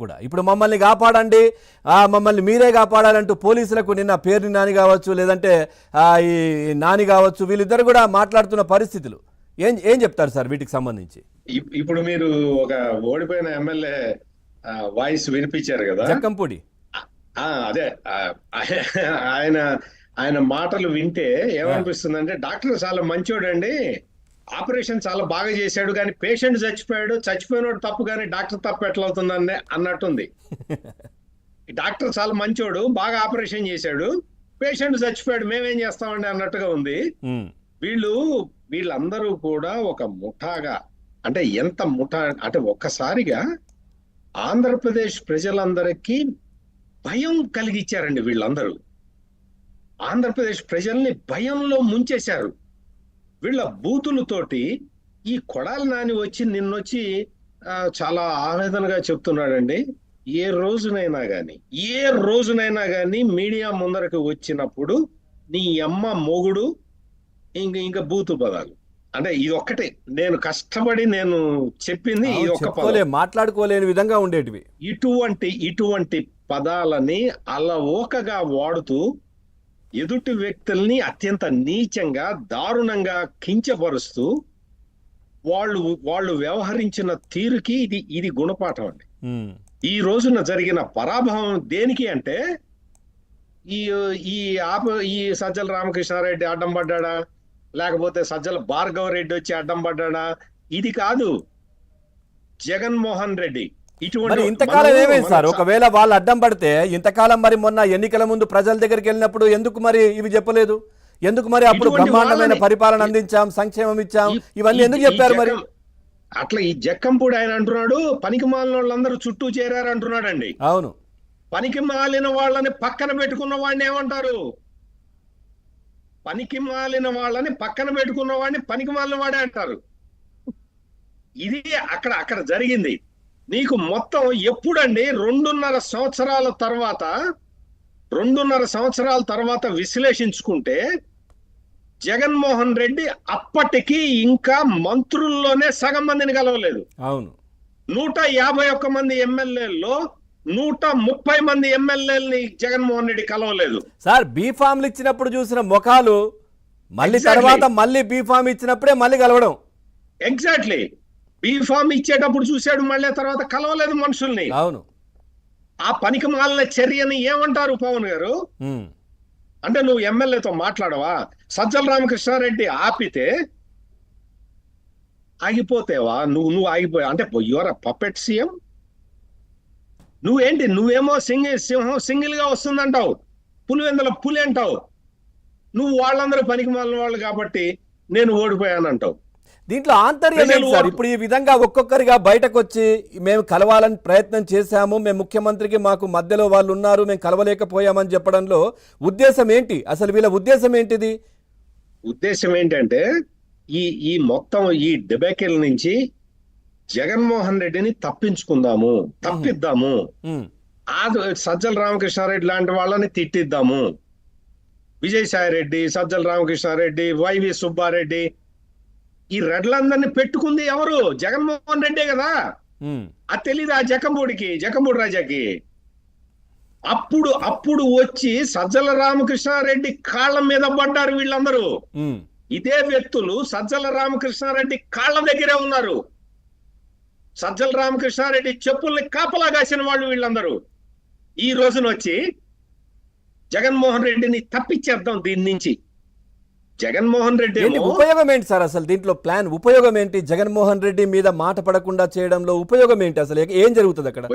కూడా ఇప్పుడు మమ్మల్ని కాపాడండి, మమ్మల్ని మీరే కాపాడాలంటూ పోలీసులకు నిన్న పేరు నాని కావచ్చు, లేదంటే ఈ నాని కావచ్చు, వీళ్ళిద్దరు కూడా మాట్లాడుతున్న పరిస్థితులు ఏం ఏం చెప్తారు సార్ వీటికి సంబంధించి? ఇప్పుడు మీరు ఒక ఓడిపోయిన ఎమ్మెల్యే వాయిస్ వినిపించారు కదా, జక్కంపూడి. అదే ఆయన ఆయన మాటలు వింటే ఏమనిపిస్తుంది అంటే, డాక్టర్ చాలా మంచోడండి, ఆపరేషన్ చాలా బాగా చేశాడు, కానీ పేషెంట్ చచ్చిపోయినోడు తప్పు, కానీ డాక్టర్ తప్పు ఎట్లా అవుతుందని అన్నట్టుంది. డాక్టర్ చాలా మంచోడు, బాగా ఆపరేషన్ చేశాడు, పేషెంట్ చచ్చిపోయాడు, మేమేం చేస్తామండి అన్నట్టుగా ఉంది. వీళ్ళందరూ కూడా ఒక ముఠాగా, అంటే ఎంత ముఠా అంటే ఒక్కసారిగా ఆంధ్రప్రదేశ్ ప్రజలందరికీ భయం కలిగించారండి. వీళ్ళందరూ ఆంధ్రప్రదేశ్ ప్రజల్ని భయంలో ముంచేశారు. వీళ్ళ బూతులతోటి ఈ కొడాలి నాని వచ్చి నిన్నొచ్చి చాలా ఆవేదనగా చెప్తున్నాడండి. ఏ రోజునైనా గాని మీడియా ముందరకు వచ్చినప్పుడు నీ అమ్మ మొగుడు ఇంకా బూతు పదాలు, అంటే ఇది ఒక్కటే నేను కష్టపడి నేను చెప్పింది, ఇది ఒక్క మాట్లాడుకోలేని విధంగా ఉండేటివి. ఇటువంటి పదాలని అలవోకగా వాడుతూ ఎదుటి వ్యక్తుల్ని అత్యంత నీచంగా, దారుణంగా కించపరుస్తూ వాళ్ళు వ్యవహరించిన తీరుకి ఇది గుణపాఠం అండి. ఈ రోజున జరిగిన పరాభవం దేనికి అంటే, ఈ సజ్జల రామకృష్ణారెడ్డి అడ్డం పడ్డాడా, లేకపోతే సజ్జల భార్గవ రెడ్డి వచ్చి అడ్డం పడ్డాడా, ఇది కాదు. జగన్మోహన్ రెడ్డి ఇంతకాలం ఏమైంది సార్? ఒకవేళ వాళ్ళు అడ్డం పడితే ఇంతకాలం మరి మొన్న ఎన్నికల ముందు ప్రజల దగ్గరికి వెళ్ళినప్పుడు ఎందుకు మరి ఇవి చెప్పలేదు? ఎందుకు మరి అప్పుడు బ్రహ్మాండమైన పరిపాలన అందించాం, సంక్షేమం ఇచ్చాం, ఇవన్నీ ఎందుకు చెప్పారు మరి? అట్లా ఈ జక్కంపూడి ఆయన అంటున్నాడు, పనికి మాలిన వాళ్ళందరూ చుట్టూ చేరారు అంటున్నాడండి. అవును, పనికి మాలిన వాళ్ళని పక్కన పెట్టుకున్న వాడిని ఏమంటారు? పనికి మాలిన వాళ్ళని పక్కన పెట్టుకున్న వాడిని పనికి మాలిన వాడే అంటారు. ఇది అక్కడ జరిగింది. నీకు మొత్తం ఎప్పుడండి 2.5 సంవత్సరాల తర్వాత విశ్లేషించుకుంటే, జగన్మోహన్ రెడ్డి అప్పటికి ఇంకా మంత్రుల్లోనే సగం మందిని కలవలేదు. అవును, 151 మంది ఎమ్మెల్యేల్లో 130 మంది ఎమ్మెల్యేలని జగన్మోహన్ రెడ్డి కలవలేదు. సార్ బీఫామ్లు ఇచ్చినప్పుడు చూసిన ముఖాలు మళ్ళీ తర్వాత మళ్ళీ బీఫామ్ ఇచ్చినప్పుడే మళ్ళీ కలవడం. ఎగ్జాక్ట్లీ, బీఫామ్ ఇచ్చేటప్పుడు చూశాడు, మళ్ళీ తర్వాత కలవలేదు మనుషుల్ని. అవును, ఆ పనికి మాలిన చర్యని ఏమంటారు పవన్ గారు? అంటే నువ్వు ఎమ్మెల్యేతో మాట్లాడవా? సజ్జల రామకృష్ణారెడ్డి ఆపితే ఆగిపోతేవా? నువ్వు ఆగిపోయావు అంటే యువర్ పప్పెట్ సీఎం. నువ్వేమో సింహం సింగిల్ గా వస్తుందంటావు, పులివెందుల పులి అంటావు. నువ్వు వాళ్ళందరూ పనికి మాలిన వాళ్ళు కాబట్టి నేను ఓడిపోయానంటావు. దీంట్లో ఆంతర్యం ఏంటి సార్? ఇప్పుడు ఈ విధంగా ఒక్కొక్కరిగా బయటకు వచ్చి మేము కలవాలని ప్రయత్నం చేశాము, మేము ముఖ్యమంత్రికి మాకు మధ్యలో వాళ్ళు ఉన్నారు, మేము కలవలేకపోయామని చెప్పడంలో ఉద్దేశం ఏంటి? అసలు వీళ్ళ ఉద్దేశం ఏంటిది? ఉద్దేశం ఏంటంటే, ఈ మొత్తం ఈ డిబేకిల్ నుంచి జగన్మోహన్ రెడ్డిని తప్పిద్దాము, సజ్జల రామకృష్ణారెడ్డి లాంటి వాళ్ళని తిట్టిద్దాము. విజయసాయి రెడ్డి, సజ్జల రామకృష్ణారెడ్డి, వైవి సుబ్బారెడ్డి, ఈ రెడ్లందరినీ పెట్టుకుంది ఎవరు? జగన్మోహన్ రెడ్డే కదా. అది తెలీదు ఆ జక్కంపూడి రాజాకి. అప్పుడు వచ్చి సజ్జల రామకృష్ణారెడ్డి కాళ్ళ మీద పడ్డారు వీళ్ళందరూ. ఇదే వ్యక్తులు సజ్జల రామకృష్ణారెడ్డి కాళ్ళ దగ్గరే ఉన్నారు. సజ్జల రామకృష్ణారెడ్డి చెప్పుల్ని కాపలా కాసిన వాళ్ళు వీళ్ళందరూ. ఈ రోజున వచ్చి జగన్మోహన్ రెడ్డిని తప్పించేద్దాం దీని నుంచి. జగన్మోహన్ రెడ్డి ఉపయోగం ఏంటి సార్? అసలు దీంట్లో ప్లాన్ ఉపయోగం ఏంటి? జగన్మోహన్ రెడ్డి మీద మాట పడకుండా చేయడంలో ఉపయోగం ఏంటి? అసలు ఏం జరుగుతుంది అక్కడ?